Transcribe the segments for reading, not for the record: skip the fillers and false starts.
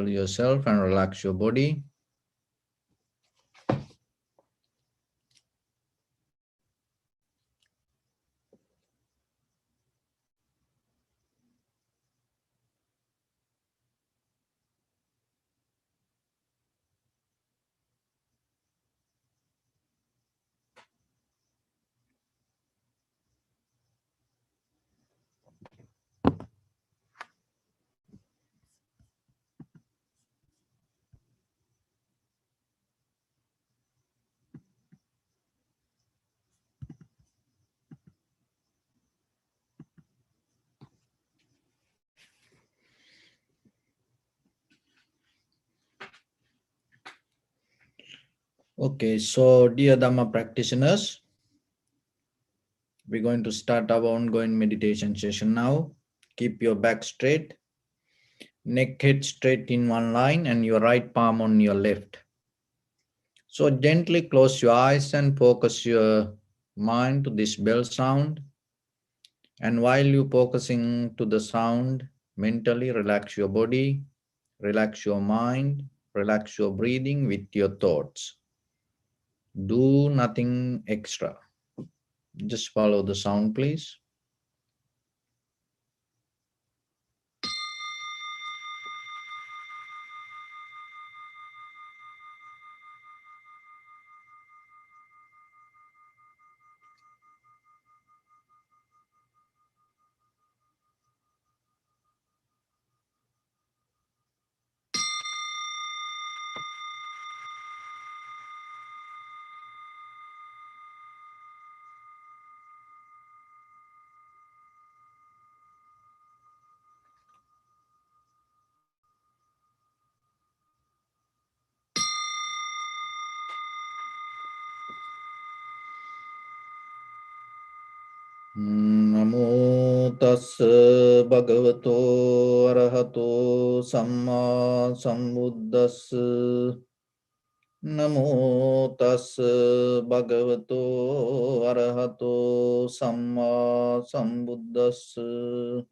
yourself and relax your body. Okay, so dear Dhamma practitioners, we're going to start our ongoing meditation session now. Keep your back straight, neck head straight in one line, and your right palm on your left. So gently close your eyes and focus your mind to this bell sound. And while you're focusing to the sound, mentally relax your body, relax your mind, relax your breathing with your thoughts. Do nothing extra. Just follow the sound, please. Namo tassa bhagavato arahato samma sambuddhassa. Namo tassa bhagavato arahato samma sambuddhassa.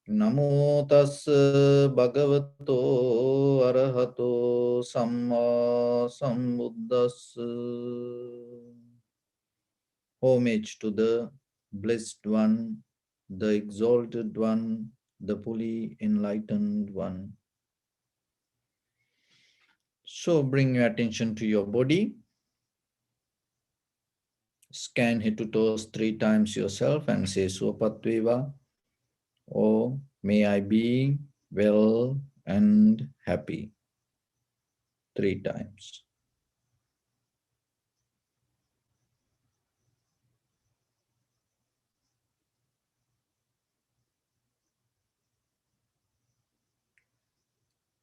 Namo tassa bhagavato arahato samma sambuddhassa. Homage to the Blessed One, the Exalted One, the fully enlightened One. So bring your attention to your body. Scan head to toes 3 times yourself and say Swapatveva, or may I be well and happy. 3 times.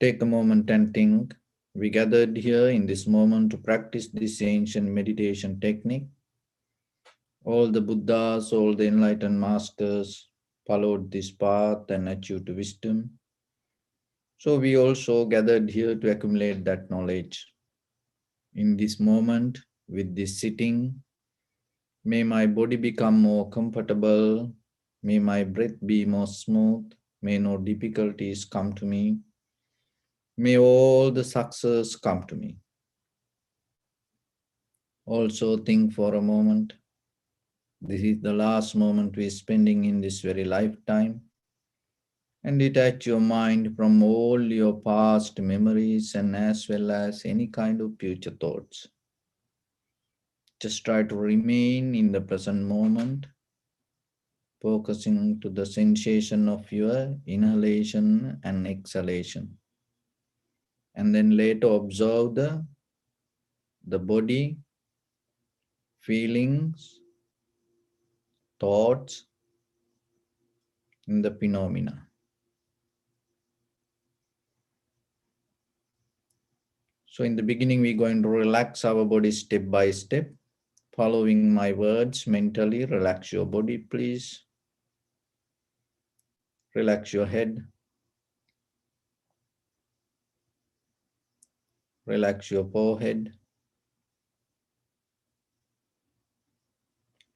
Take a moment and think. We gathered here in this moment to practice this ancient meditation technique. All the Buddhas, all the enlightened masters followed this path and achieved wisdom. So we also gathered here to accumulate that knowledge. In this moment, with this sitting, may my body become more comfortable. May my breath be more smooth. May no difficulties come to me. May all the success come to me. Also think for a moment. This is the last moment we are spending in this very lifetime. And detach your mind from all your past memories and as well as any kind of future thoughts. Just try to remain in the present moment, focusing to the sensation of your inhalation and exhalation. And then later observe the body, feelings, thoughts, and the phenomena. So in the beginning, we're going to relax our body step by step. Following my words mentally, relax your body, please. Relax your head. Relax your forehead.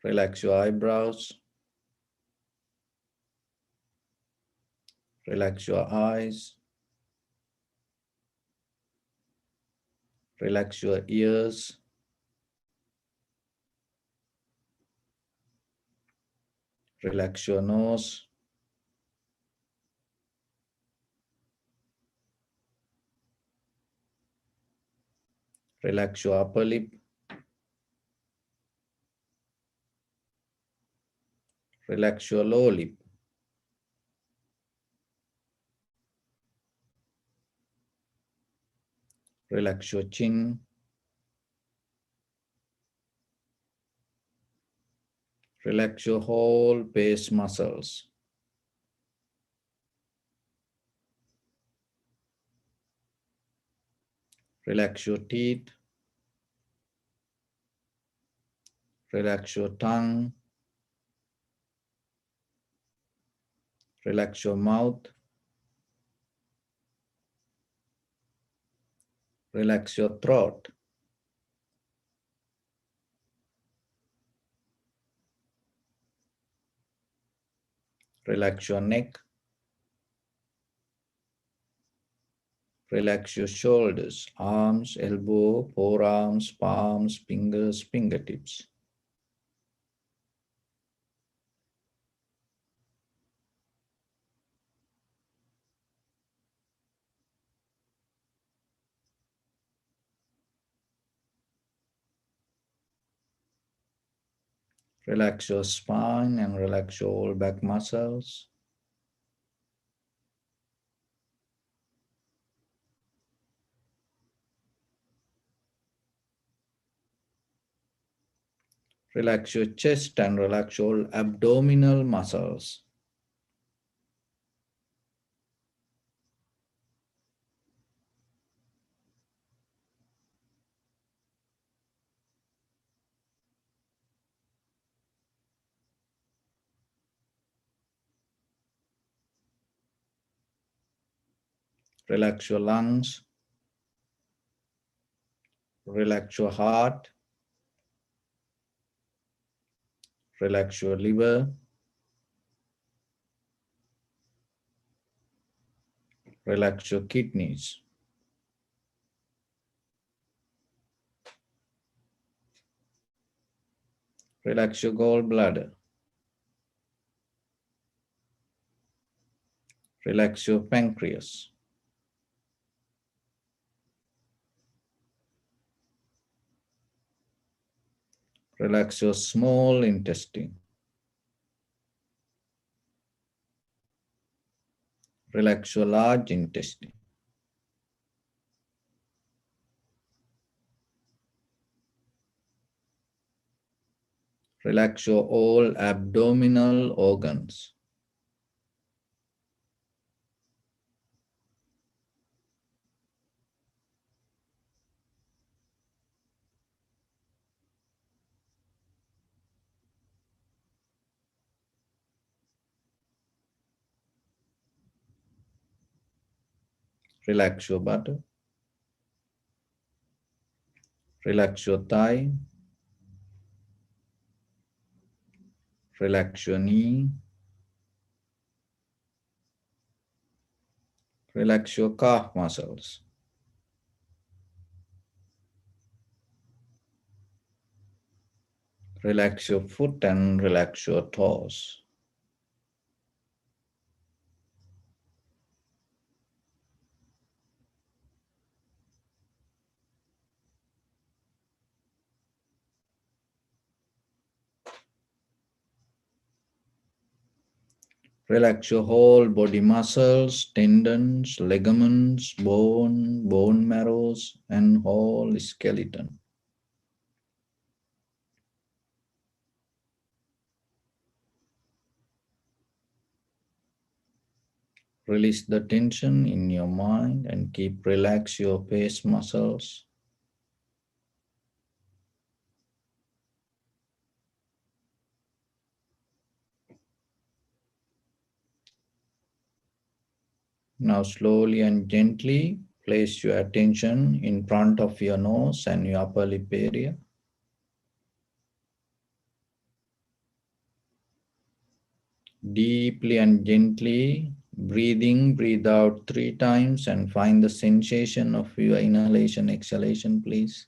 Relax your eyebrows. Relax your eyes. Relax your ears. Relax your nose. Relax your upper lip. Relax your lower lip. Relax your chin. Relax your whole face muscles. Relax your teeth. Relax your tongue. Relax your mouth. Relax your throat. Relax your neck. Relax your shoulders, arms, elbow, forearms, palms, fingers, fingertips. Relax your spine and relax your whole back muscles. Relax your chest and relax your abdominal muscles. Relax your lungs. Relax your heart. Relax your liver. Relax your kidneys. Relax your gallbladder. Relax your pancreas. Relax your small intestine. Relax your large intestine. Relax your all abdominal organs. Relax your butt. Relax your thigh. Relax your knee. Relax your calf muscles. Relax your foot and relax your toes. Relax your whole body muscles, tendons, ligaments, bone marrows, and whole skeleton. Release the tension in your mind and keep relax your face muscles. Now slowly and gently place your attention in front of your nose and your upper lip area. Deeply and gently Breathe in, breathe out 3 times and find the sensation of your inhalation, exhalation, please.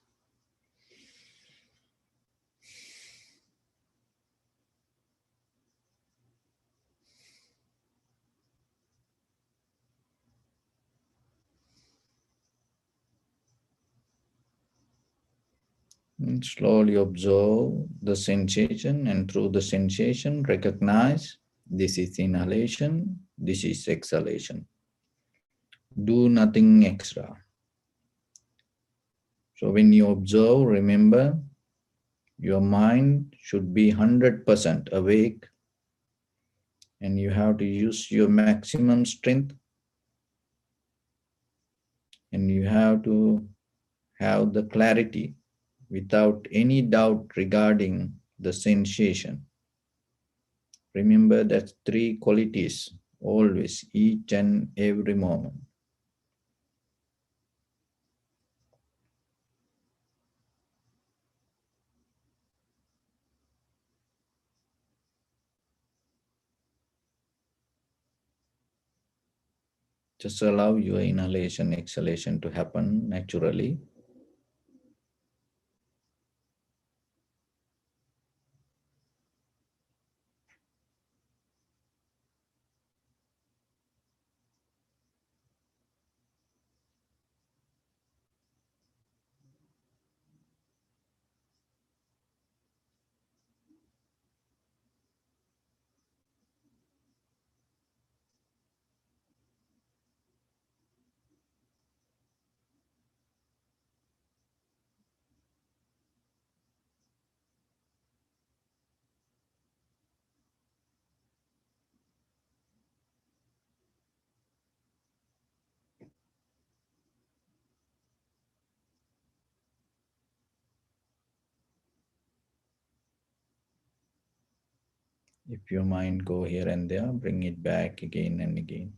And slowly observe the sensation, and through the sensation, recognize this is inhalation, this is exhalation. Do nothing extra. So when you observe, remember your mind should be 100% awake, and you have to use your maximum strength, and you have to have the clarity without any doubt regarding the sensation. Remember that 3 qualities always, each and every moment. Just allow your inhalation, exhalation to happen naturally. If your mind go here and there, bring it back again and again.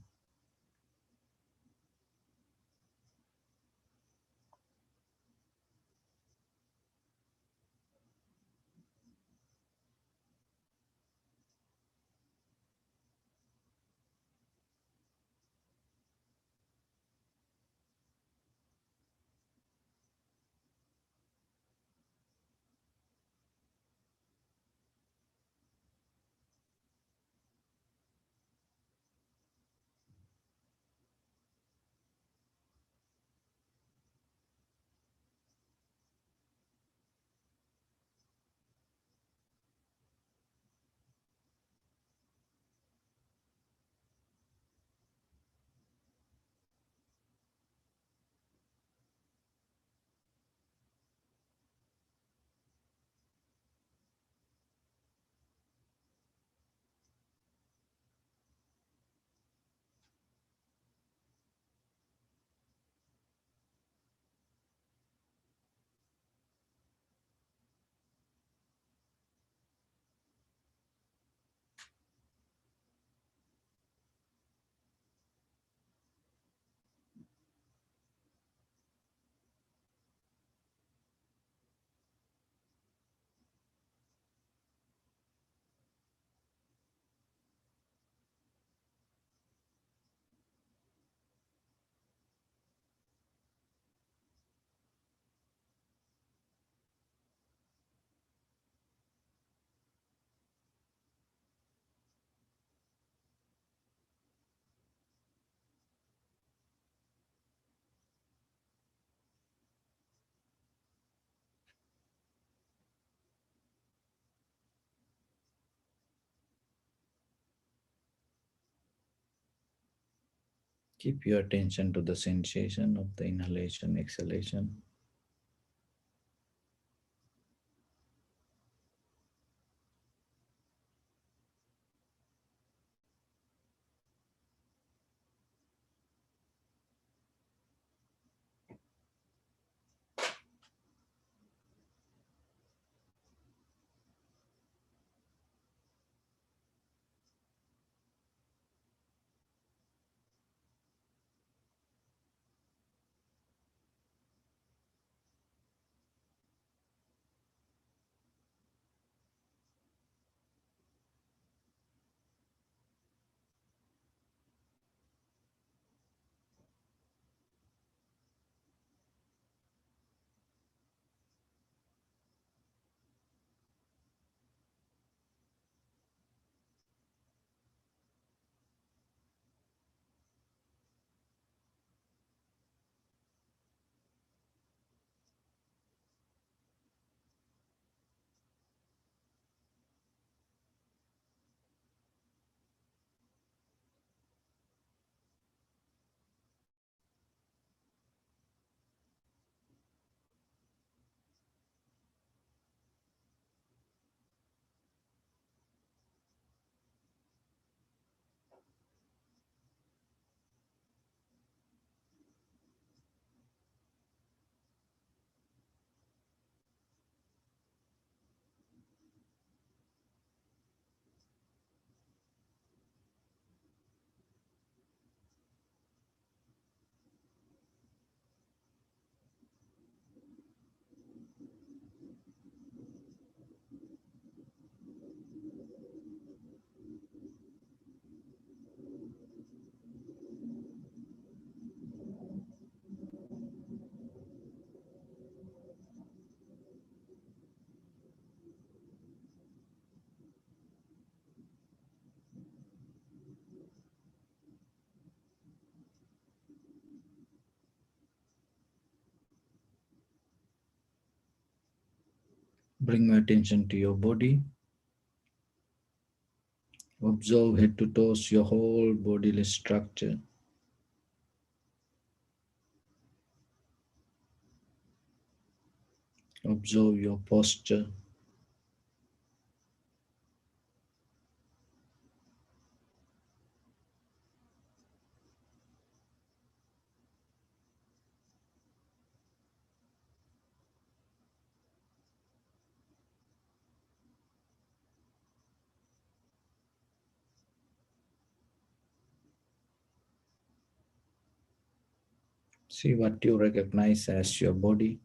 Keep your attention to the sensation of the inhalation, exhalation. Bring your attention to your body. Observe head to toes, your whole bodily structure. Observe your posture. See what you recognize as your body.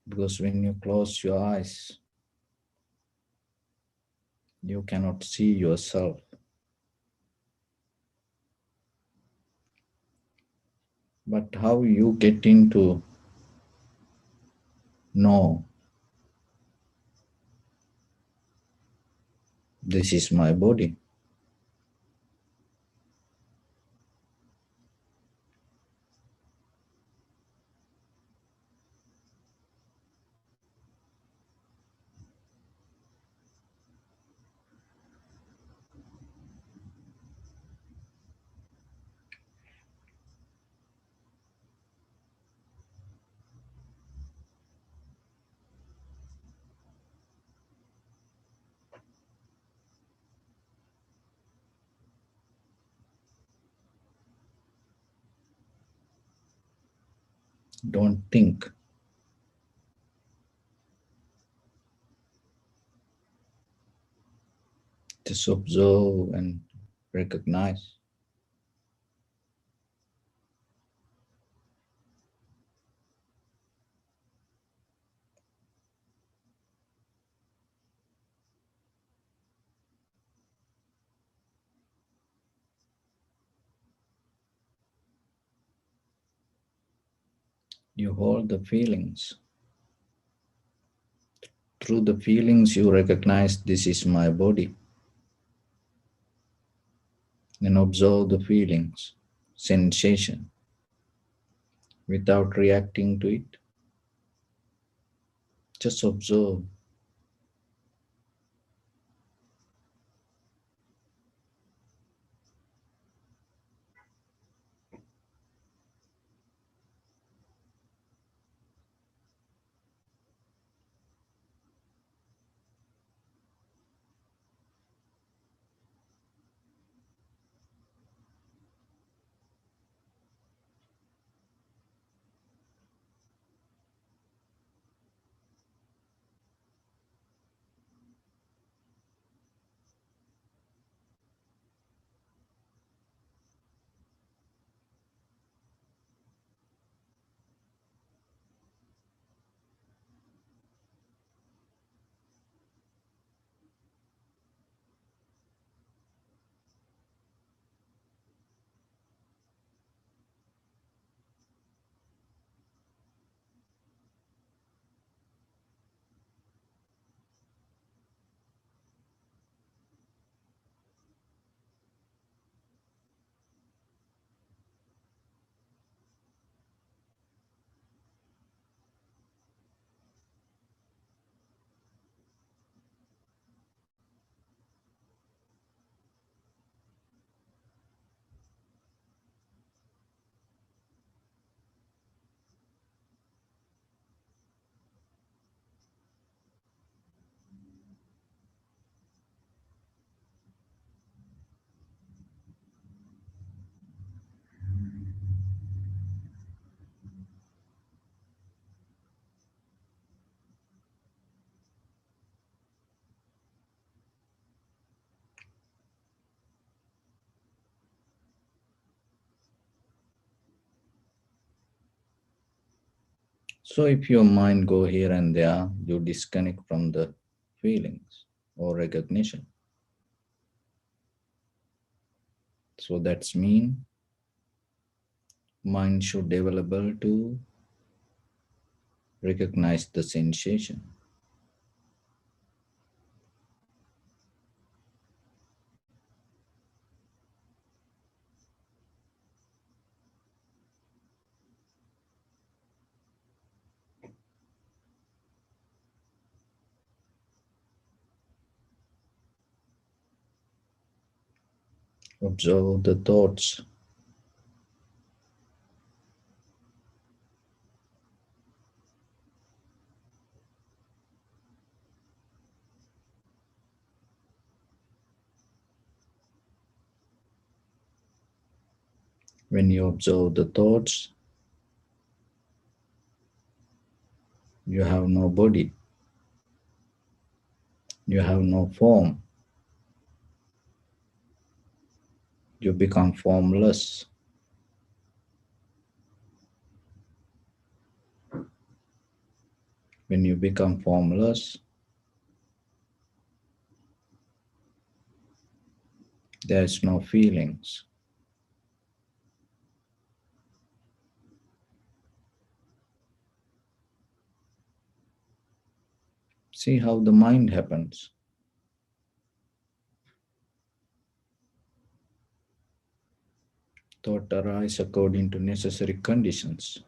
Because when you close your eyes, you cannot see yourself. But how you get into know this is my body? Don't think. Just observe and recognize. You hold the feelings. Through the feelings, you recognize this is my body. And observe the feelings, sensation, without reacting to it. Just observe. So if your mind go here and there, you disconnect from the feelings or recognition. So that's mean mind should be available to recognize the sensation. Observe the thoughts. When you observe the thoughts, you have no body, you have no form, you become formless. When you become formless, there's no feelings. See how the mind happens. Thought arise according to necessary conditions.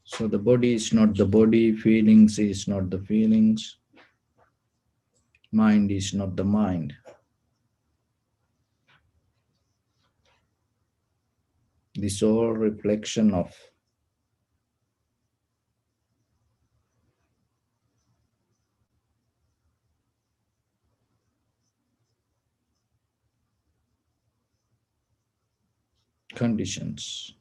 So the body is not the body, feelings is not the feelings, mind is not the mind. This all reflection of conditions.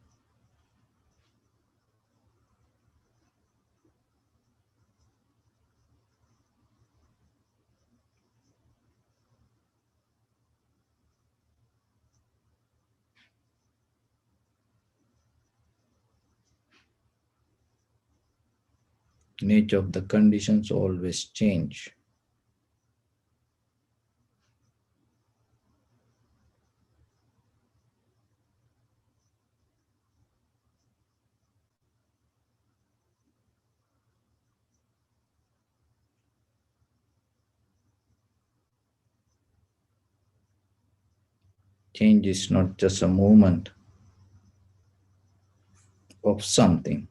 Nature of the conditions always change. Change is not just a movement of something.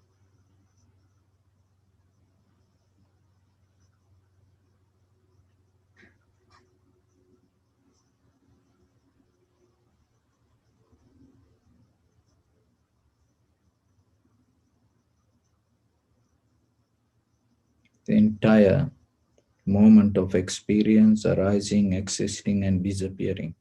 The entire moment of experience arising, existing, and disappearing.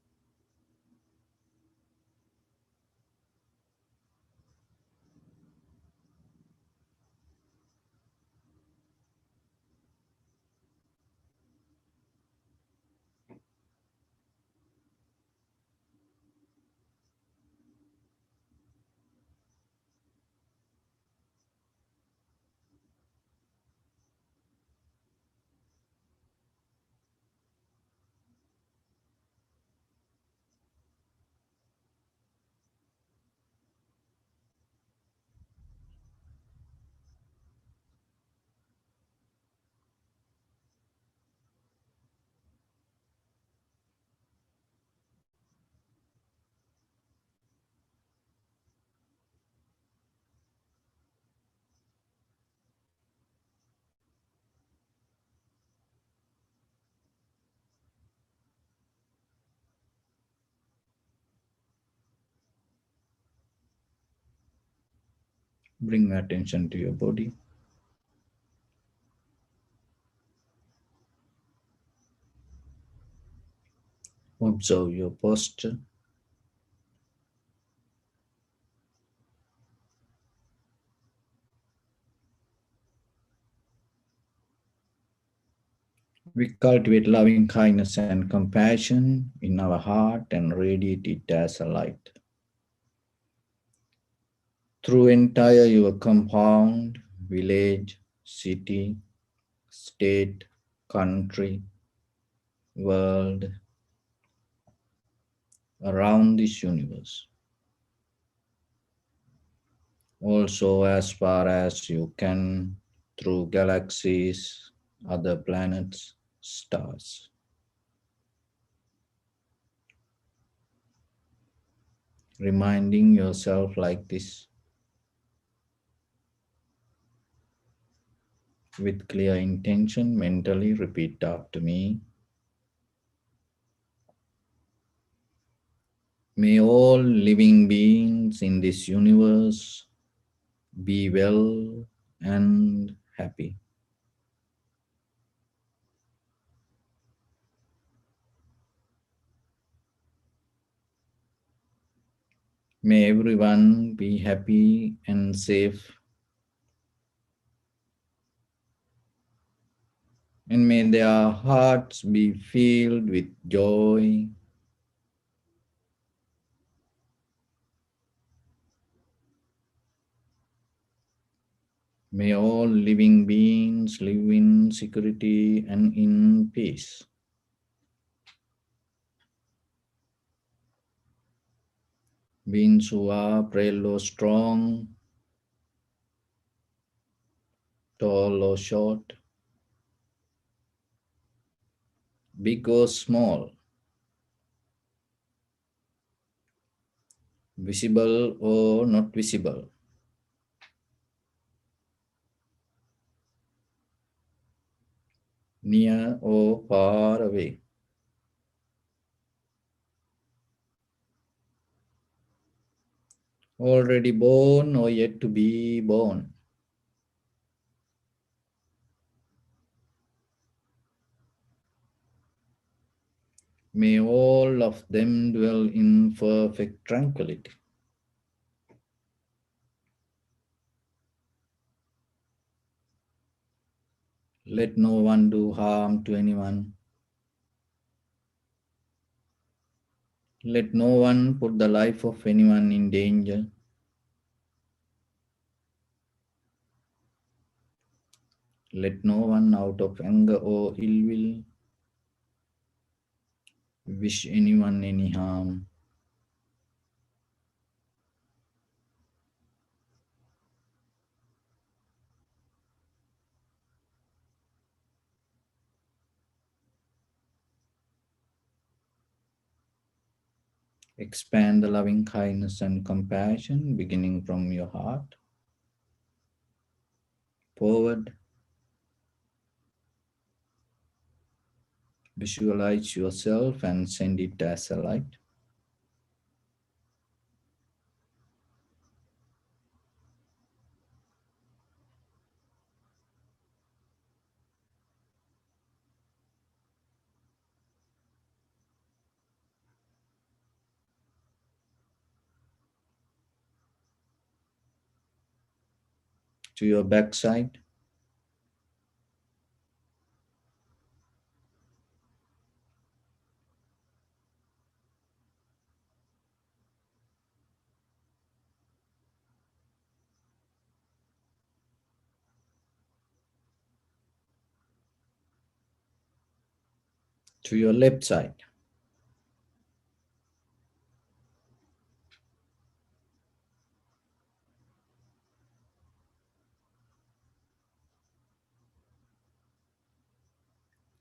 Bring attention to your body. Observe your posture. We cultivate loving kindness and compassion in our heart and radiate it as a light. Through entire your compound, village, city, state, country, world, around this universe. Also as far as you can through galaxies, other planets, stars. reminding yourself like this with clear intention. Mentally repeat after me. May all living beings in this universe be well and happy. May everyone be happy and safe, and may their hearts be filled with joy. May all living beings live in security and in peace. Beings who are frail or strong, tall or short, big or small, visible or not visible, near or far away, already born or yet to be born. May all of them dwell in perfect tranquility. Let no one do harm to anyone. Let no one put the life of anyone in danger. Let no one out of anger or ill will wish anyone any harm. Expand the loving kindness and compassion beginning from your heart forward. Visualize yourself and send it as a light. To your backside, to your left side,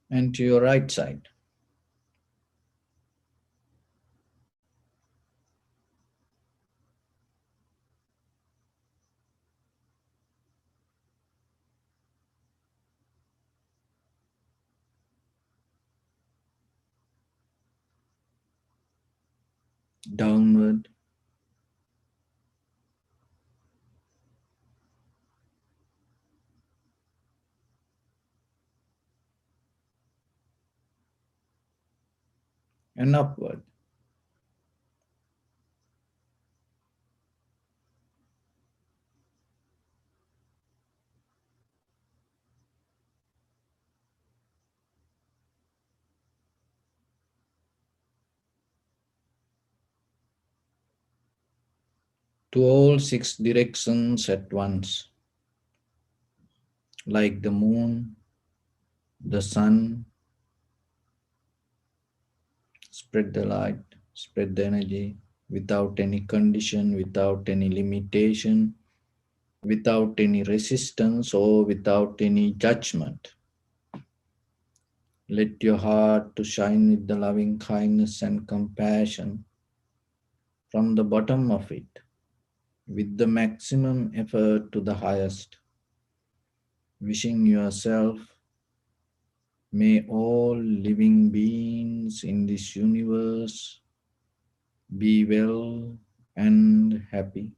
and to your right side. Downward and upward. To all six directions at once, like the moon, the sun, spread the light, spread the energy without any condition, without any limitation, without any resistance or without any judgment. Let your heart to shine with the loving kindness and compassion from the bottom of it with the maximum effort to the highest, wishing yourself, may all living beings in this universe be well and happy.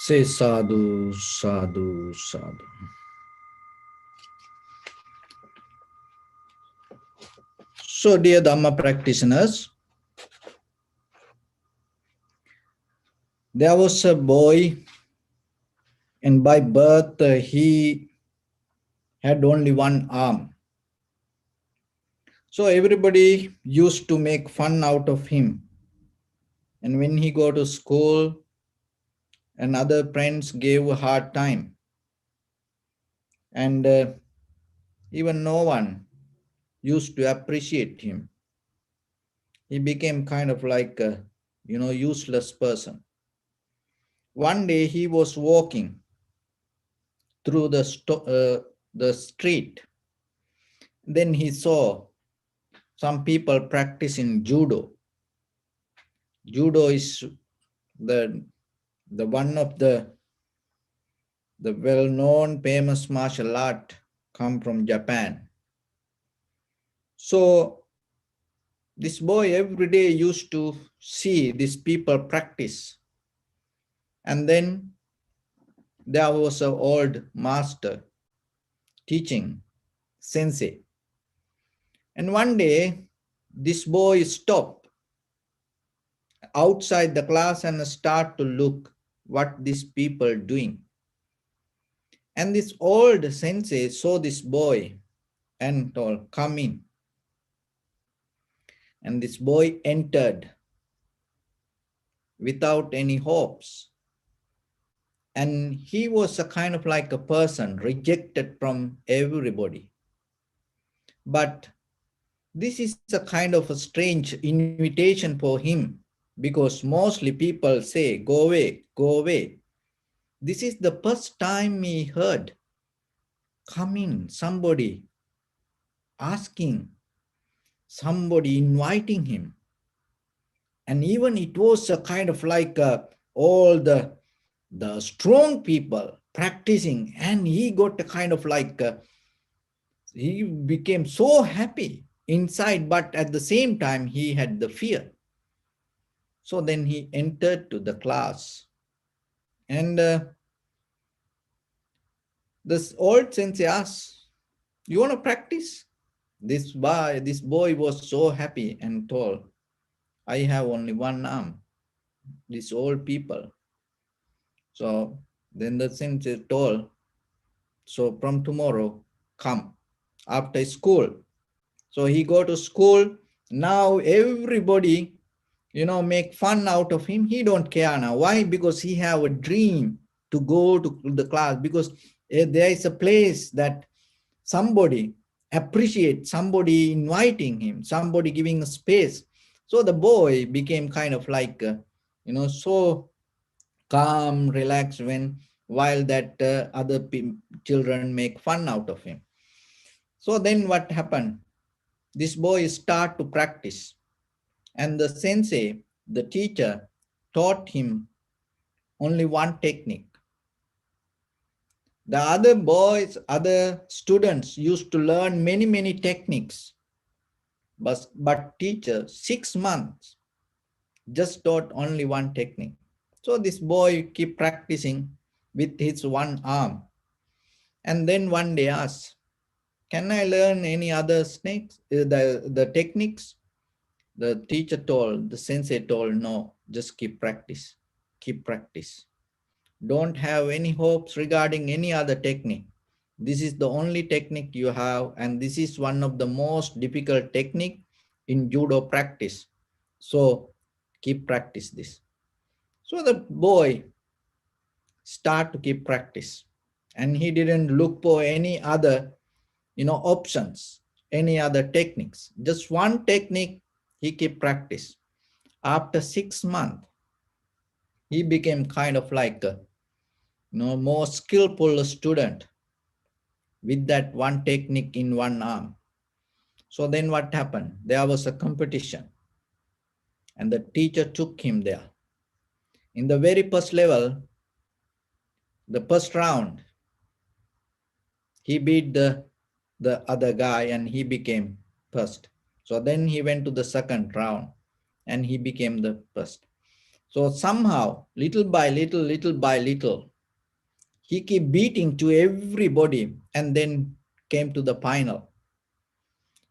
Say sadhu, sadhu, sadhu. So, dear Dhamma practitioners, there was a boy, and by birth he had only one arm. So everybody used to make fun out of him. And when he go to school, and other friends gave a hard time. And even no one used to appreciate him. He became kind of like a, useless person. One day he was walking through the street. Then he saw some people practicing judo. Judo is the one of the well-known famous martial art come from Japan. So this boy every day used to see these people practice. And then there was an old master teaching, sensei. And one day this boy stopped outside the class and start to look what these people doing. And this old sensei saw this boy and told, come in. And this boy entered without any hopes. And he was a kind of like a person rejected from everybody. But this is a kind of a strange invitation for him, because mostly people say, go away, go away. This is the first time he heard, come in, somebody asking, somebody inviting him. And even it was a kind of like all the strong people practicing, and he got a kind of like, he became so happy inside, but at the same time he had the fear. So then he entered to the class, and this old sensei asked, you want to practice? This boy was so happy and told, I have only one arm, these old people. So then the sensei told, so from tomorrow, come after school. So he go to school. Now everybody, make fun out of him. He don't care now. Why? Because he have a dream to go to the class, because there is a place that somebody appreciate somebody inviting him, somebody giving a space. So the boy became kind of like, so calm, relaxed when while that other children make fun out of him. So then what happened? This boy start to practice, and the sensei, the teacher, taught him only one technique. The other boys, other students used to learn many techniques, but teacher 6 months just taught only one technique. So this boy keep practicing with his one arm, and then one day asked, "Can I learn any other snakes? The techniques?" The teacher told, the sensei told, "No, just keep practice, keep practice. Don't have any hopes regarding any other technique. This is the only technique you have, and this is one of the most difficult technique in judo practice. So keep practice this." So the boy start to keep practice, and he didn't look for any other, options, any other techniques. Just one technique he keep practice. After 6 months, he became kind of like a more skillful student with that one technique in one arm. So then what happened? There was a competition, and the teacher took him there. In the very first level, the first round, he beat the other guy and he became first. So then he went to the second round and he became the first. So somehow, little by little, he keep beating to everybody and then came to the final.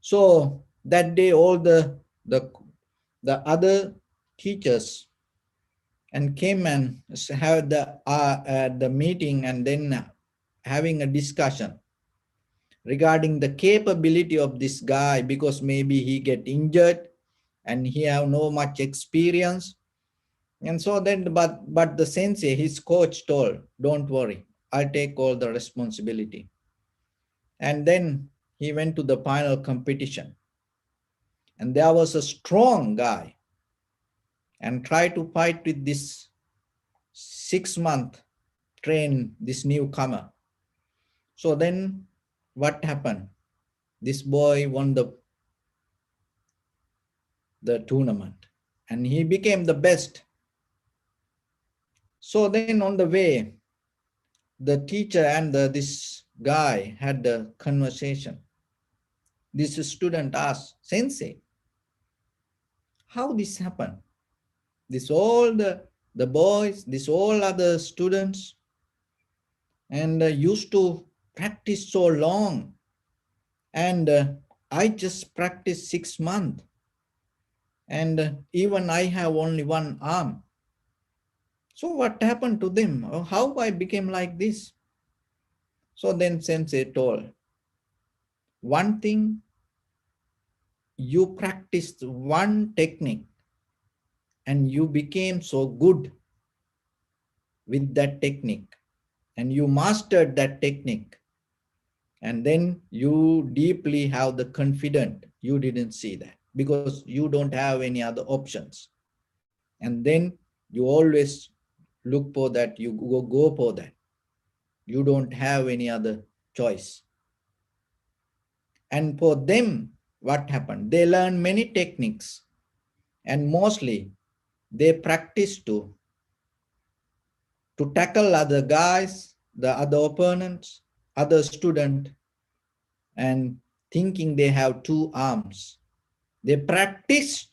So that day, all the other teachers and came and had the meeting, and then having a discussion regarding the capability of this guy, because maybe he get injured and he have no much experience. And so then, but the sensei, his coach told, "Don't worry, I'll take all the responsibility." And then he went to the final competition, and there was a strong guy and tried to fight with this 6 month train, this newcomer. So then what happened? This boy won the tournament and he became the best. So then on the way, the teacher and this guy had the conversation. This student asked, "Sensei, how this happened? This all the boys, this all other students, and used to practice so long, and I just practiced 6 months, and even I have only one arm. So what happened to them? How I became like this?" So then sensei told, "One thing, you practiced one technique and you became so good with that technique, and you mastered that technique, and then you deeply have the confidence you didn't see that because you don't have any other options, and then you always look for that, you go for that, you don't have any other choice." And for them, what happened? They learn many techniques, and mostly they practice to tackle other guys, the other opponents, other student, and thinking they have two arms. They practice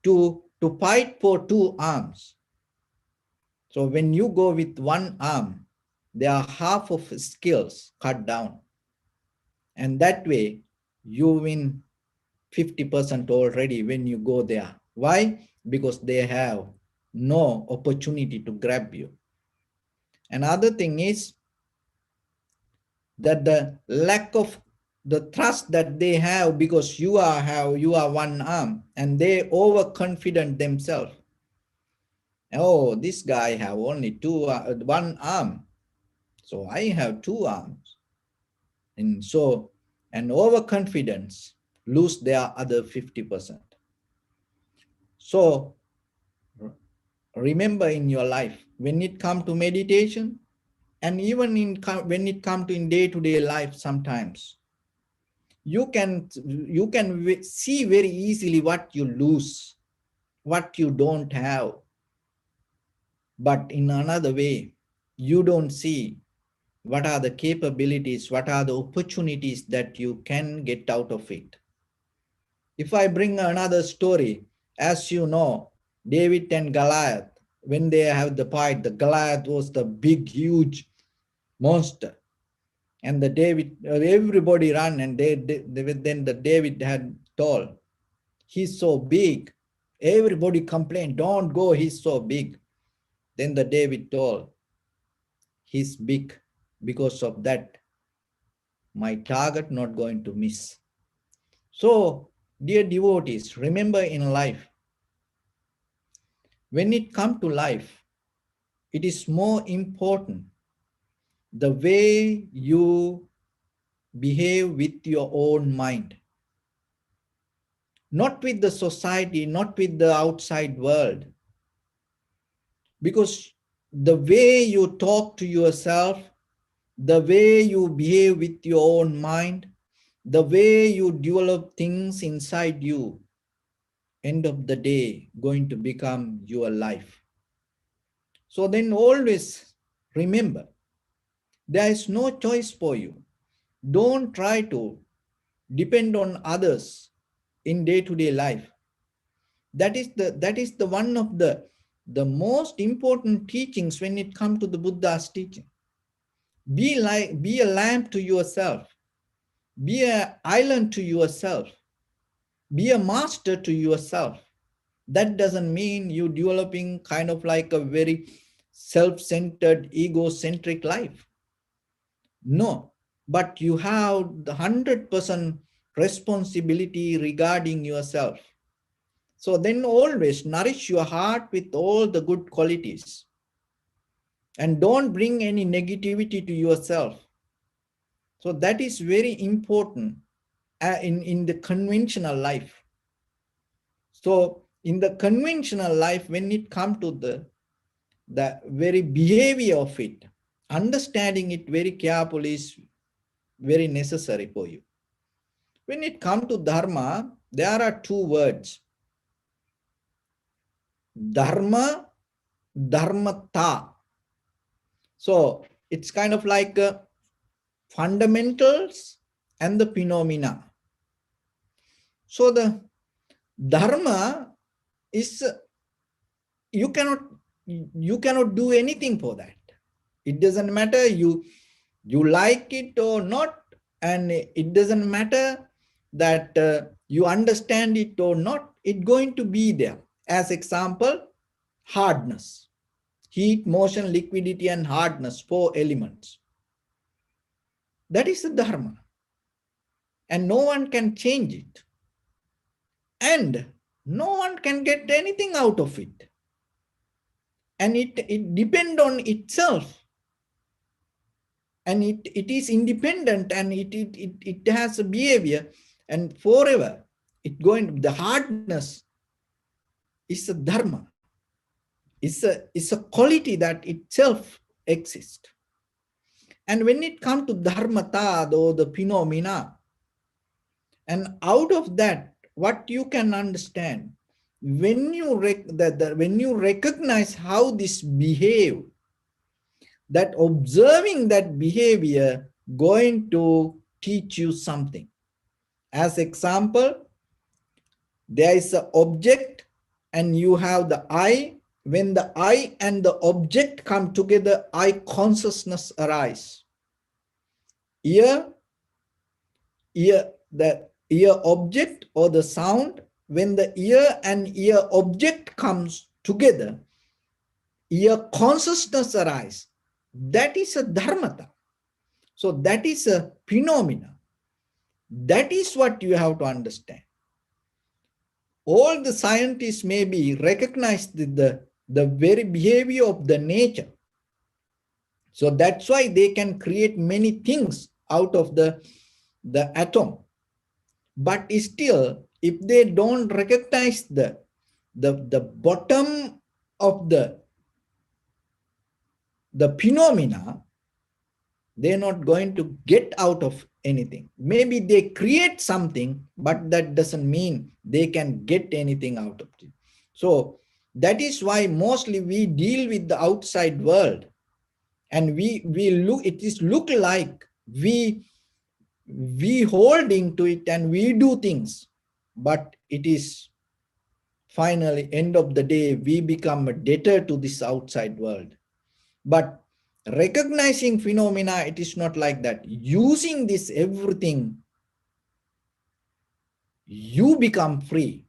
to fight for two arms. So when you go with one arm, there are half of skills cut down. And that way you win 50% already when you go there. Why? Because they have no opportunity to grab you. Another thing is that the lack of the trust that they have, because you are one arm, and they overconfident themselves. Oh, this guy have only one arm, so I have two arms. And so, and overconfidence lose their other 50%. So remember in your life, when it comes to meditation, and even when it comes to in day-to-day life, sometimes you can see very easily what you lose, what you don't have. But in another way, you don't see what are the capabilities, what are the opportunities that you can get out of it. If I bring another story, as you know, David and Goliath, when they have the fight, the Goliath was the big, huge monster. And the David, everybody ran, and then the David had told, he's so big. Everybody complained, don't go, he's so big. Then the David told, he's big. Because of that, my target not going to miss. So, dear devotees, remember in life, when it comes to life, it is more important the way you behave with your own mind, not with the society, not with the outside world. Because the way you talk to yourself, the way you behave with your own mind, the way you develop things inside you, end of the day, going to become your life. So then always remember, there is no choice for you. Don't try to depend on others in day-to-day life. That is the one of the most important teachings when it comes to the Buddha's teaching. Be a lamp to yourself, be an island to yourself, be a master to yourself. That doesn't mean you developing kind of like a very self-centered, egocentric life. No, but you have the 100% responsibility regarding yourself. So then always nourish your heart with all the good qualities. And don't bring any negativity to yourself. So that is very important in the conventional life. So in the conventional life, when it comes to the very behavior of it, understanding it very carefully is very necessary for you. When it comes to Dharma, there are two words. Dharma, Dharmata. So it's kind of like fundamentals and the phenomena. So the Dharma is, you cannot do anything for that. It doesn't matter you like it or not, and it doesn't matter that you understand it or not, it's going to be there. As example, hardness, heat, motion, liquidity, and hardness, 4 elements. That is the Dharma, and no one can change it, and no one can get anything out of it, and it depends on itself, and it is independent, and it has a behavior, and forever it going. The hardness is a Dharma. It's a quality that itself exists. And when it comes to Dharmata, or the phenomena, and out of that, what you can understand, when you when you recognize how this behave, that observing that behavior going to teach you something. As example, there is an object and you have the eye. When the eye and the object come together, eye consciousness arise. Ear, the ear object or the sound, when the ear and ear object comes together, ear consciousness arise. That is a dharmata. So that is a phenomena. That is what you have to understand. All the scientists may be recognized the very behavior of the nature. So that's why they can create many things out of the the atom. But still, if they don't recognize the bottom of the phenomena, they're not going to get out of anything. Maybe they create something, but that doesn't mean they can get anything out of it. So that is why mostly we deal with the outside world, and we look, it is look like we hold into it and we do things, but it is finally end of the day we become a debtor to this outside world. But recognizing phenomena, it is not like that. Using this everything, you become free.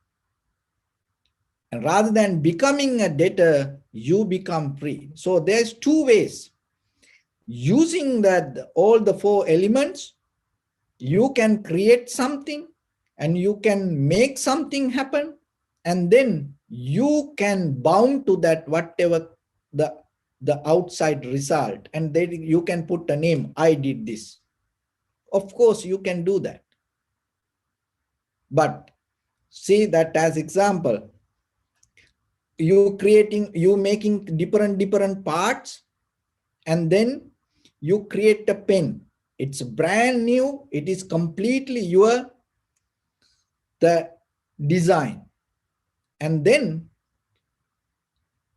And rather than becoming a debtor, you become free. So there's two ways. Using that all the four elements, you can create something and you can make something happen, and then you can bound to that whatever the outside result, and then you can put a name, I did this. Of course you can do that, but see that as example, you making different parts, and then you create a pen. It's brand new, it is completely your the design, and then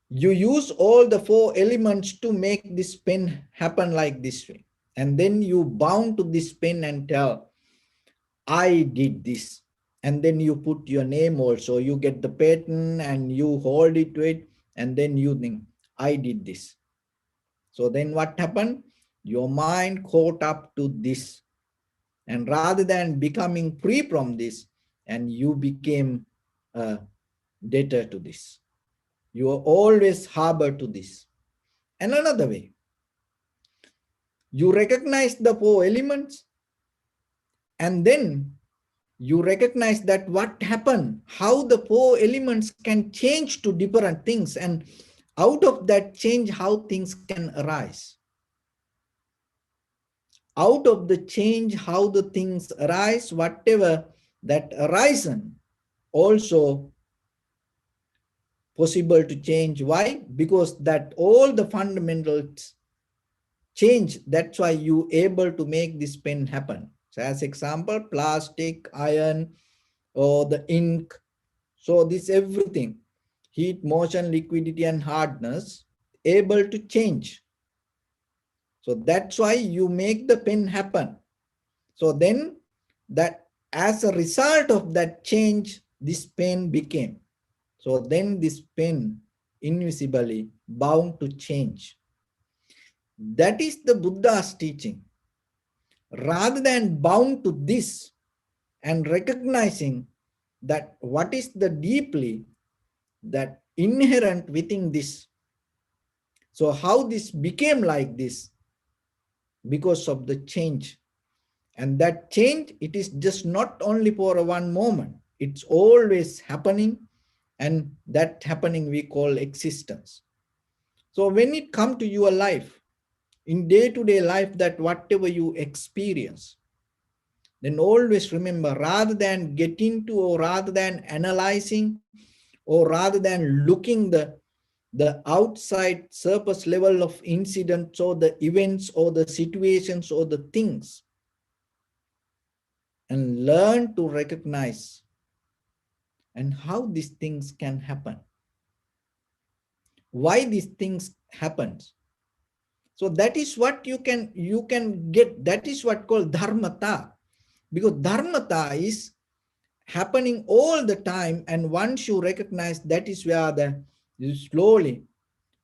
you use all the four elements to make this pen happen like this way, and then you bound to this pen and tell, I did this, and then you put your name also, you get the patent and you hold it to it, and then you think, I did this. So then what happened? Your mind caught up to this, and rather than becoming free from this, and you became a debtor to this. You are always harbor to this. And another way, you recognize the four elements, and then you recognize that what happened, how the four elements can change to different things, and out of that change, how things can arise. Out of the change, how the things arise, whatever that arisen, also possible to change. Why? Because that all the fundamentals change. That's why you able to make this pen happen. So as example, plastic, iron, or the ink. So this everything, heat, motion, liquidity, and hardness, able to change. So that's why you make the pen happen. So then that as a result of that change, this pen became. So then this pen invisibly bound to change. That is the Buddha's teaching. Rather than bound to this and recognizing that what is the deeply that inherent within this. So how this became like this? Because of the change. And that change, it is just not only for a one moment. It's always happening, and that happening we call existence. So when it comes to your life, in day-to-day life, that whatever you experience, then always remember, rather than getting to, or rather than analyzing, or rather than looking the outside surface level of incidents or the events or the situations or the things, and learn to recognize and how these things can happen, why these things happen. So that is what you can get. That is what called dharmata, because dharmata is happening all the time, and once you recognize, that is where you slowly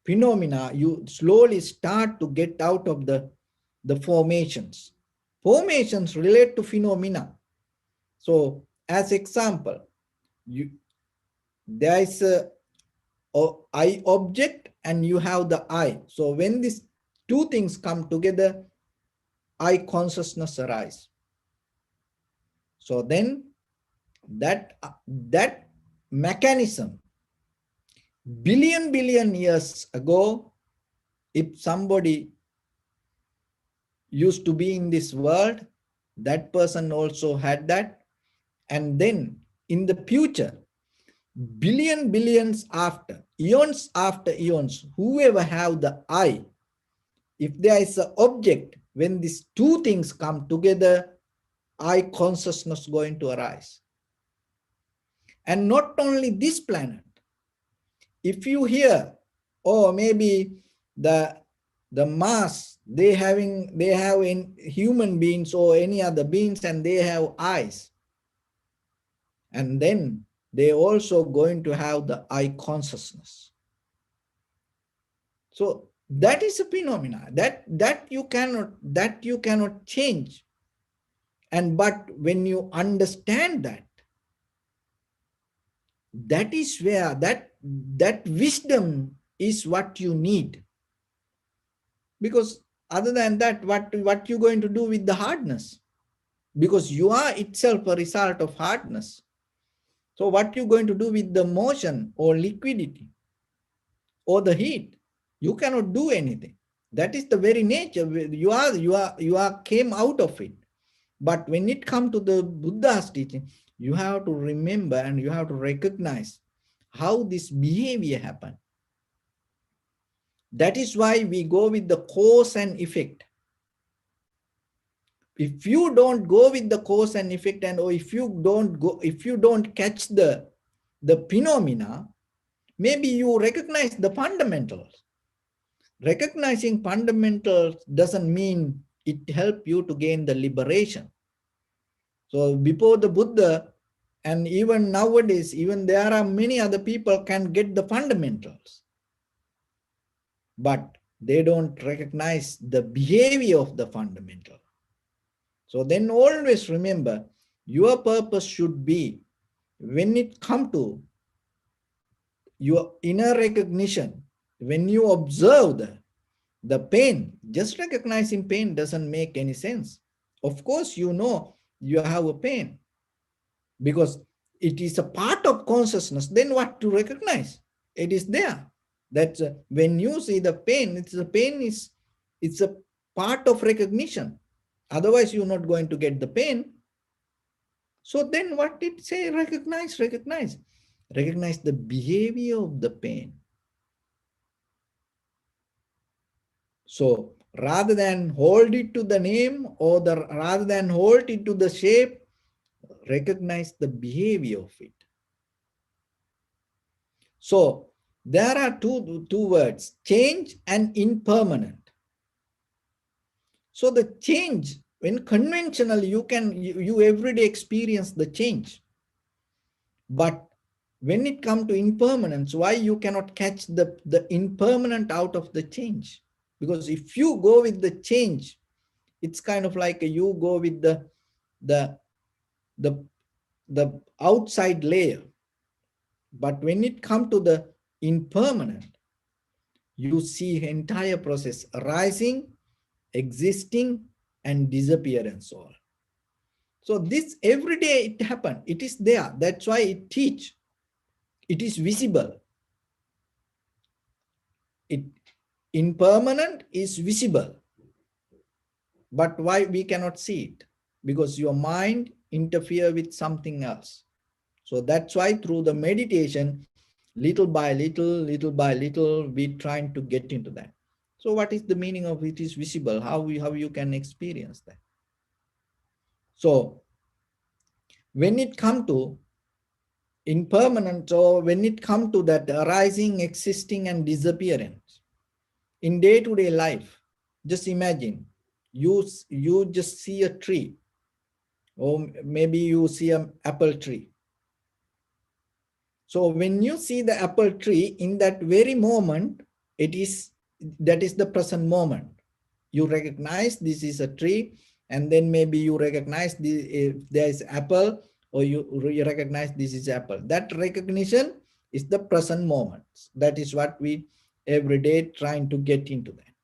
phenomena, you slowly start to get out of the formations. Formations relate to phenomena. So as example, there is a eye object and you have the eye. So when these two things come together, eye consciousness arise. So then that mechanism, billion years ago, if somebody used to be in this world, that person also had that. And then in the future, billions after eons, whoever have the I, if there is an object, when these two things come together, I consciousness going to arise. And not only this planet, if you hear, or maybe the Mars, they have in human beings or any other beings, and they have eyes, and then they also going to have the I consciousness. So that is a phenomena that you cannot change. And but when you understand that, that is where that wisdom is what you need. Because other than that, what you going to do with the hardness? Because you are itself a result of hardness. So what you going to do with the motion or liquidity or the heat? You cannot do anything. That is the very nature. You are came out of it. But when it comes to the Buddha's teaching, you have to remember and you have to recognize how this behavior happened. That is why we go with the cause and effect. If you don't go with the cause and effect, and or if you don't catch the phenomena, maybe you recognize the fundamentals. Recognizing fundamentals doesn't mean it help you to gain the liberation. So before the Buddha, and even nowadays, even there are many other people can get the fundamentals, but they don't recognize the behavior of the fundamental. So then always remember, your purpose should be, when it comes to your inner recognition, when you observe the pain, just recognizing pain doesn't make any sense. Of course, you know you have a pain because it is a part of consciousness. Then what to recognize? It is there. That's when you see the pain, it's a part of recognition. Otherwise, you're not going to get the pain. So then what did it say? Recognize the behavior of the pain. So rather than hold it to the name, or rather than hold it to the shape, recognize the behavior of it. So there are two words, change and impermanent. So the change, when conventional, you everyday experience the change. But when it comes to impermanence, why you cannot catch the impermanent out of the change? Because if you go with the change, it's kind of like you go with the outside layer. But when it comes to the impermanent, you see entire process arising, existing, and disappearance all. So this every day it happens. It is there. That's why it teach. It is visible. It impermanent is visible. But why we cannot see it? Because your mind interfere with something else. So that's why through the meditation, little by little, we trying to get into that. So what is the meaning of it is visible? How you can experience that? So when it come to impermanent, or when it come to that arising, existing, and disappearance in day-to-day life, just imagine you just see a tree, or maybe you see an apple tree. So when you see the apple tree, in that very moment, that is the present moment. You recognize this is a tree, and then maybe you recognize if there is apple, or you recognize this is apple. That recognition is the present moment. That is what we every day trying to get into that.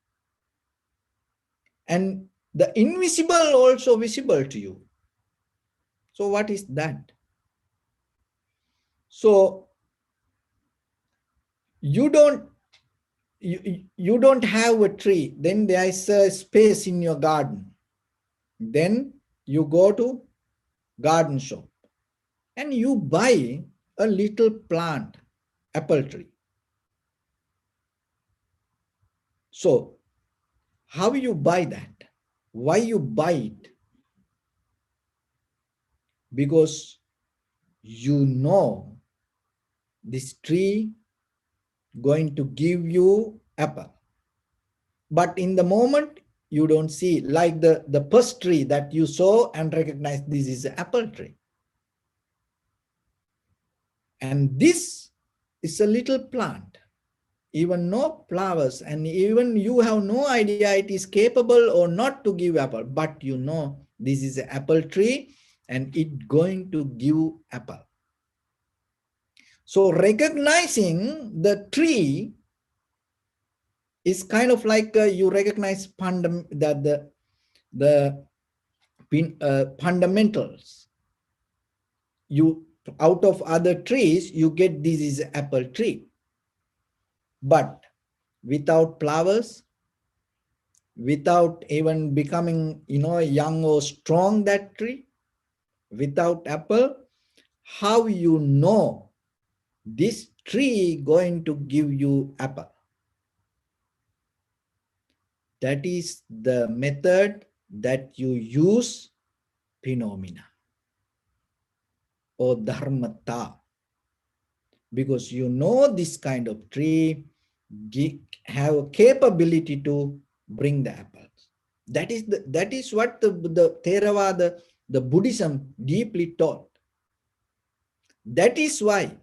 And the invisible also visible to you. So what is that? So you don't have a tree, then there is a space in your garden. Then you go to garden shop and you buy a little plant, apple tree. So how you buy that? Why you buy it? Because you know this tree going to give you apple. But in the moment, you don't see, like the first tree that you saw and recognize this is an apple tree. And this is a little plant, even no flowers, and even you have no idea it is capable or not to give apple, but you know this is an apple tree and it going to give apple. So recognizing the tree is kind of like you recognize the fundamentals. You, out of other trees, you get this is apple tree. But without flowers, without even becoming, young or strong, that tree, without apple, how you know this tree going to give you apple? That is the method that you use phenomena or dharmata. Because you know this kind of tree have a capability to bring the apples. That is what the Theravada, the Buddhism deeply taught. That is why.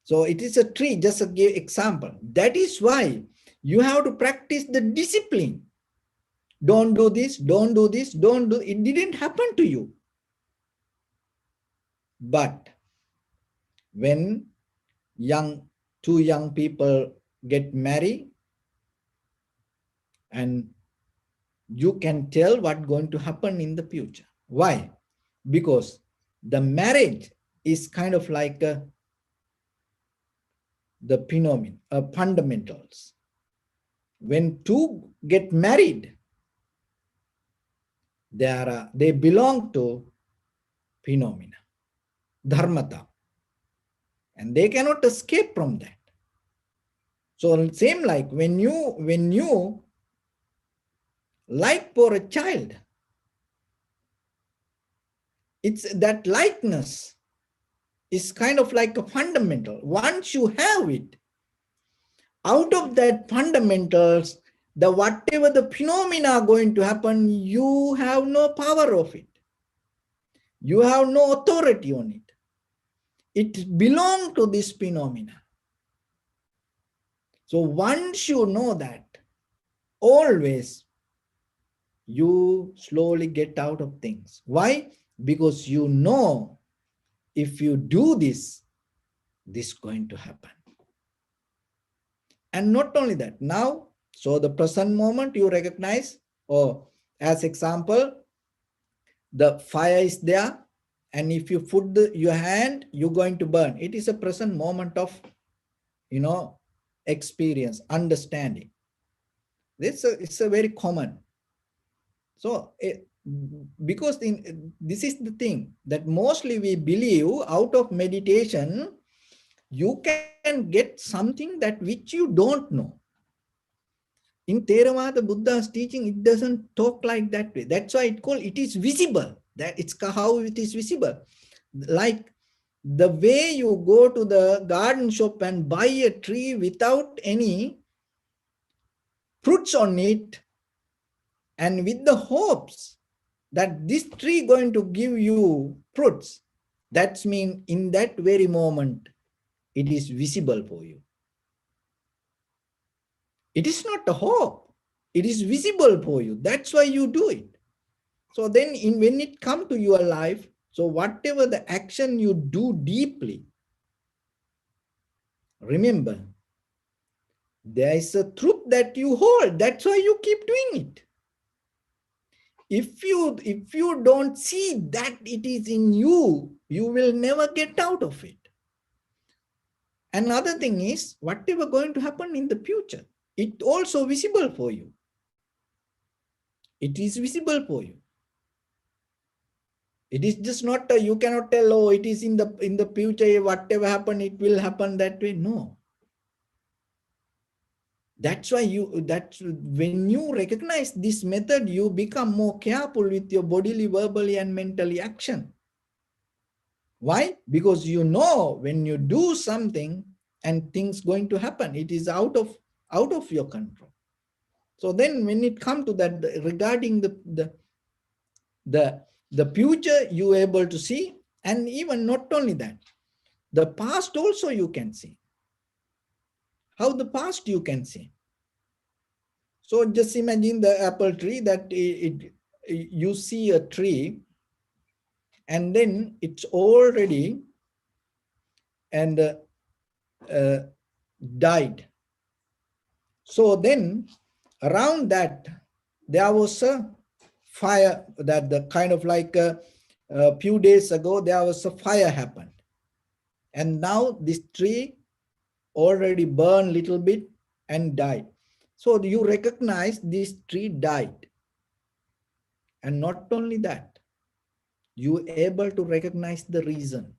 So it is a tree, just a give example. That is why you have to practice the discipline. Don't do this, don't do this, don't do it. Didn't happen to you. But when two young people get married, and you can tell what's going to happen in the future. Why? Because the marriage is kind of like the phenomenon, fundamentals. When two get married, they belong to phenomena, dharmata, and they cannot escape from that. So same like when you like for a child, it's that likeness is kind of like a fundamental. Once you have it, out of that fundamentals, the whatever the phenomena are going to happen, you have no power of it. You have no authority on it. It belongs to this phenomena. So once you know that, always you slowly get out of things. Why? Because you know if you do this is going to happen. And not only that, now, so the present moment you recognize, or as example, the fire is there, and if you put your hand, you're going to burn. It is a present moment of, experience, understanding. It's a very common. So because this is the thing that mostly we believe out of meditation, you can get something that which you don't know. In Theravada, Buddha's teaching, it doesn't talk like that way. That's why it is visible. That it's how it is visible. Like the way you go to the garden shop and buy a tree without any fruits on it, and with the hopes that this tree going to give you fruits. That's mean in that very moment, it is visible for you. It is not a hope. It is visible for you. That's why you do it. So then when it comes to your life, so whatever the action you do deeply, remember, there is a truth that you hold. That's why you keep doing it. If you don't see that it is in you, you will never get out of it. Another thing is, whatever going to happen in the future, it also visible for you. It is visible for you. It is just not, you cannot tell, oh, it is in the future, whatever happen, it will happen that way. No. That's why that's when you recognize this method, you become more careful with your bodily, verbally, and mentally action. Why? Because you know when you do something and things going to happen, it is out of your control. So then when it comes to that, regarding the future, you are able to see, and even not only that, the past also you can see. How the past you can see. So just imagine the apple tree, that you see a tree and then it's already and uh, died. So then around that there was a fire, that the kind of like a few days ago there was a fire happened, and now this tree already burned little bit and died. So you recognize this tree died, and not only that, you able to recognize the reason,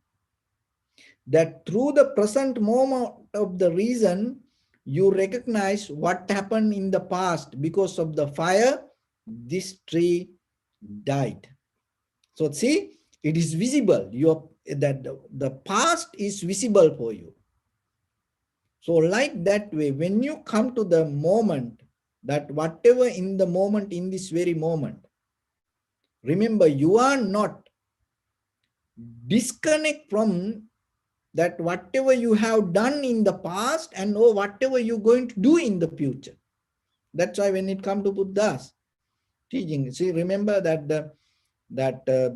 that through the present moment of the reason, you recognize what happened in the past. Because of the fire, this tree died. So see, it is visible. That the past is visible for you. So like that way, when you come to the moment, that whatever in the moment, in this very moment, remember, you are not disconnect from that whatever you have done in the past, and or whatever you're going to do in the future. That's why when it comes to Buddha's teaching, see, remember that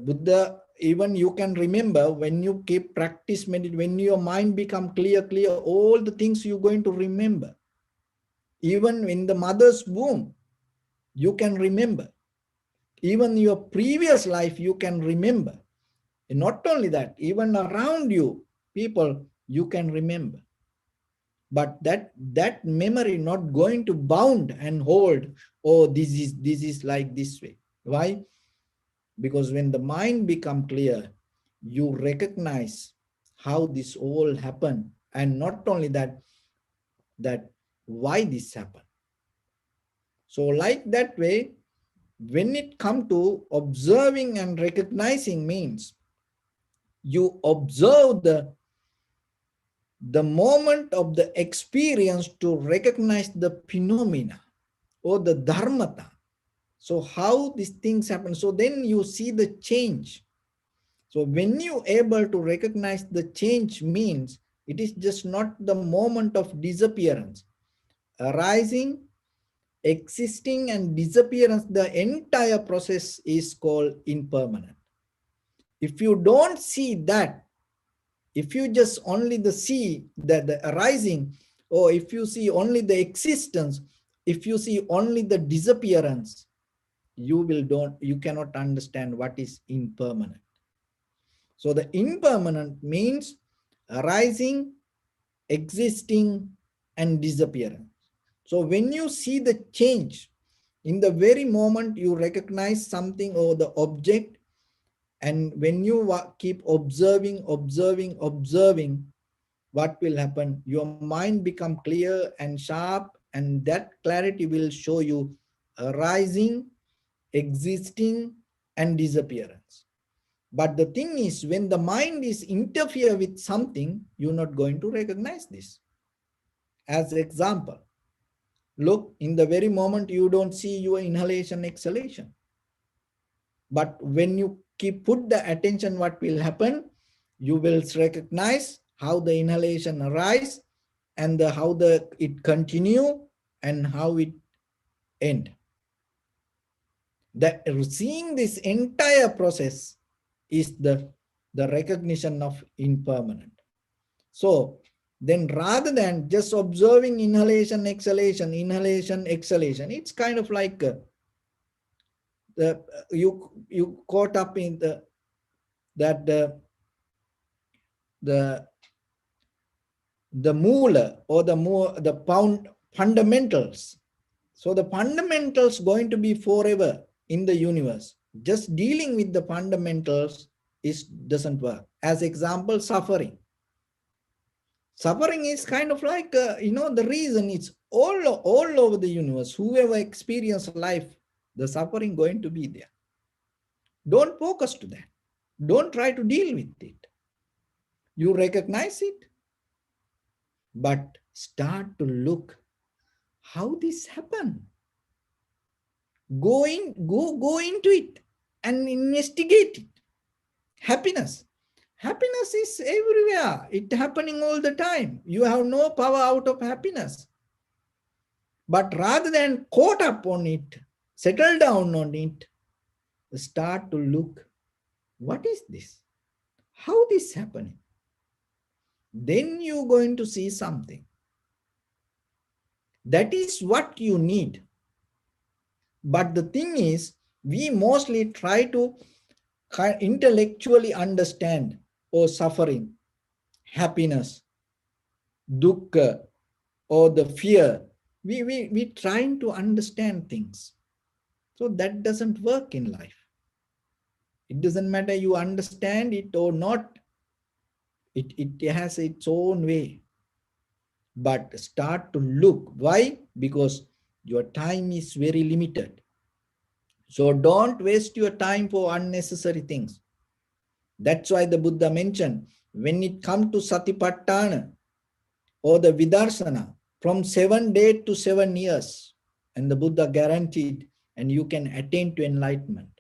Buddha, even you can remember when you keep practice meditate, when your mind become clear, all the things you're going to remember. Even in the mother's womb, you can remember. Even your previous life, you can remember. And not only that, even around you, people, you can remember. But that memory not going to bound and hold, oh, this is like this way. Why? Because when the mind become clear, you recognize how this all happened, and not only that, why this happened. So like that way, when it come to observing and recognizing, means you observe the moment of the experience to recognize the phenomena or the dharmata. So how these things happen. So then you see the change. So when you able to recognize the change, means it is just not the moment of disappearance. Arising, existing, and disappearance, the entire process is called impermanent. If you don't see that, if you just only see the arising, or if you see only the existence, if you see only the disappearance, you cannot understand what is impermanent. So the impermanent means arising, existing, and disappearance. So when you see the change, in the very moment you recognize something or the object, and when you keep observing, what will happen? Your mind become clear and sharp, and that clarity will show you arising, existing, and disappearance. But the thing is, when the mind is interfere with something, you're not going to recognize this. As example, look, in the very moment you don't see your inhalation, exhalation. But when you put the attention, what will happen? You will recognize how the inhalation arise, and how it continue, and how it end. That seeing this entire process is the recognition of impermanent. So then, rather than just observing inhalation, exhalation, it's kind of like you caught up in the moola, or the fundamentals. So the fundamentals going to be forever in the universe. Just dealing with the fundamentals doesn't work. As example, suffering. Suffering is kind of like, the reason it's all over the universe. Whoever experience life, the suffering going to be there. Don't focus to that. Don't try to deal with it. You recognize it, but start to look how this happened. Go into it and investigate it. Happiness. Happiness is everywhere. It's happening all the time. You have no power out of happiness. But rather than caught up on it, settle down on it, start to look, what is this? How this happening? Then you're going to see something. That is what you need. But the thing is, we mostly try to intellectually understand suffering, happiness, dukkha, or the fear. We trying to understand things. So that doesn't work in life. It doesn't matter you understand it or not. It has its own way. But start to look. Why? Because your time is very limited. So don't waste your time for unnecessary things. That's why the Buddha mentioned, when it comes to Satipatthana or the Vidarsana, from 7 days to 7 years, and the Buddha guaranteed, and you can attain to enlightenment.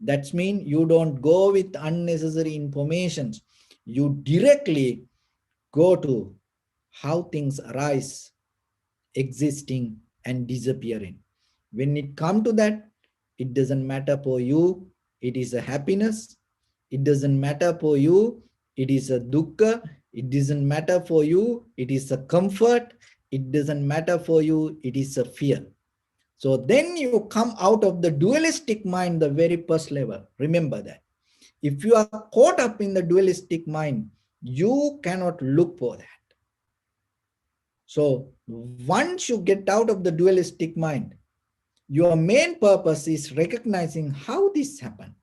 That means you don't go with unnecessary informations. You directly go to how things arise, existing and disappearing. When it comes to that, it doesn't matter for you, it is a happiness. It doesn't matter for you, it is a dukkha. It doesn't matter for you, it is a comfort. It doesn't matter for you, it is a fear. So then you come out of the dualistic mind, the very first level. Remember that. If you are caught up in the dualistic mind, you cannot look for that. So once you get out of the dualistic mind, your main purpose is recognizing how this happened.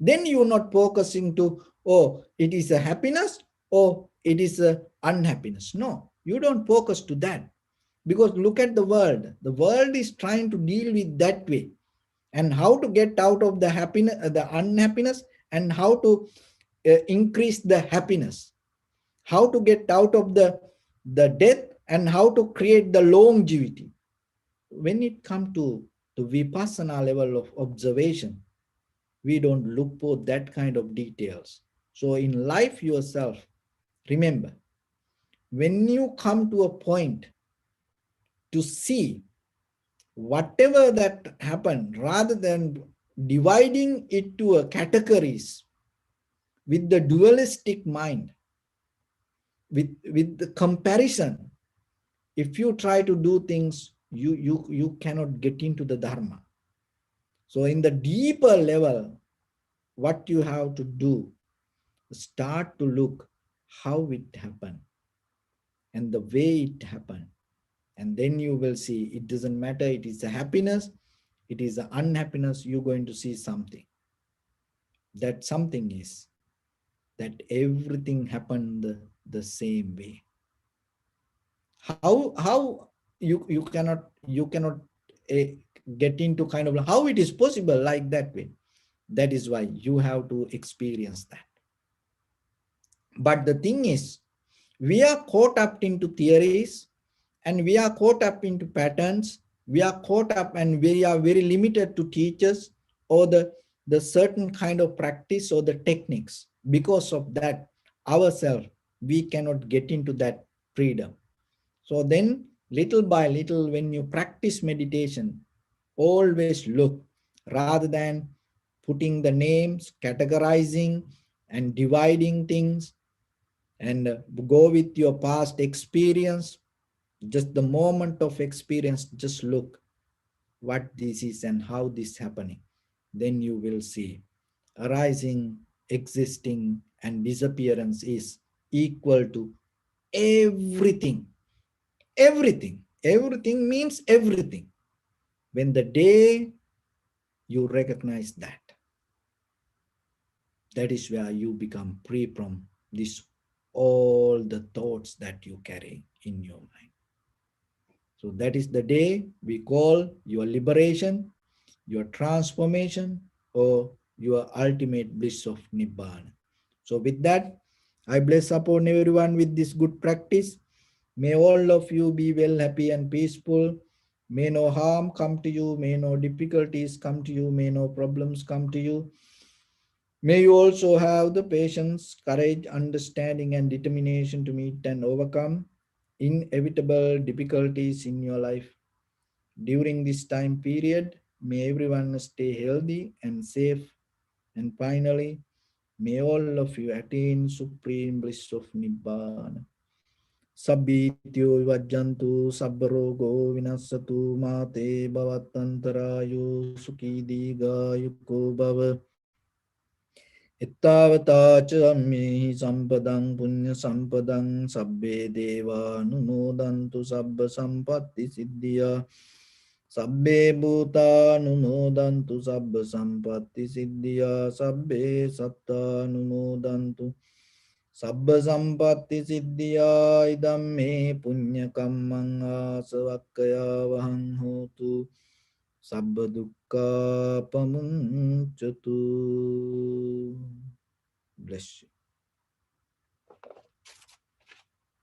Then you're not focusing to, it is a happiness or it is a unhappiness. No, you don't focus to that. Because look at the world. The world is trying to deal with that way. And how to get out of the happiness, the unhappiness, and how to increase the happiness. How to get out of the death and how to create the longevity. When it comes to the vipassana level of observation, we don't look for that kind of details. So in life yourself, remember, when you come to a point to see whatever that happened, rather than dividing it to a categories with the dualistic mind, with the comparison, if you try to do things, you cannot get into the Dharma. So in the deeper level, what you have to do, start to look how it happened and the way it happened. And then you will see, it doesn't matter, it is a happiness, it is an unhappiness, you're going to see something. That something is that everything happened the same way. How you cannot get into kind of how it is possible like that way. That is why you have to experience that. But the thing is, we are caught up into theories and we are caught up into patterns. We are caught up and we are very limited to teachers or the certain kind of practice or the techniques. Because of that, ourselves, we cannot get into that freedom. So then little by little, when you practice meditation, always look rather than putting the names, categorizing and dividing things, and go with your past experience, just the moment of experience, just look what this is and how this is happening. Then you will see arising, existing, and disappearance is equal to everything. Everything. Everything means everything. When the day you recognize that. That is where you become free from this all the thoughts that you carry in your mind. So that is the day we call your liberation, your transformation, or your ultimate bliss of Nibbana. So with that, I bless upon everyone with this good practice. May all of you be well, happy, and peaceful. May no harm come to you. May no difficulties come to you. May no problems come to you. May you also have the patience, courage, understanding, and determination to meet and overcome inevitable difficulties in your life. During this time period, may everyone stay healthy and safe. And finally, may all of you attain supreme bliss of Nibbana. Sabbityo vajjantu sabbarogo vinassatu mate bhavatantarayo sukhi digayuko bhava. Ittavata ca ammehi sampadang punya sampadang sabbe deva numodantu sabba sampatti siddhya. Sabbe bhuta numodantu sabba sampatti siddhya. Sabbe satta numodantu sabba sampatti siddhya. Idam me punya kammang asavakkaya vahang hotu. Sabba dukkha pamuncatu. Bless you.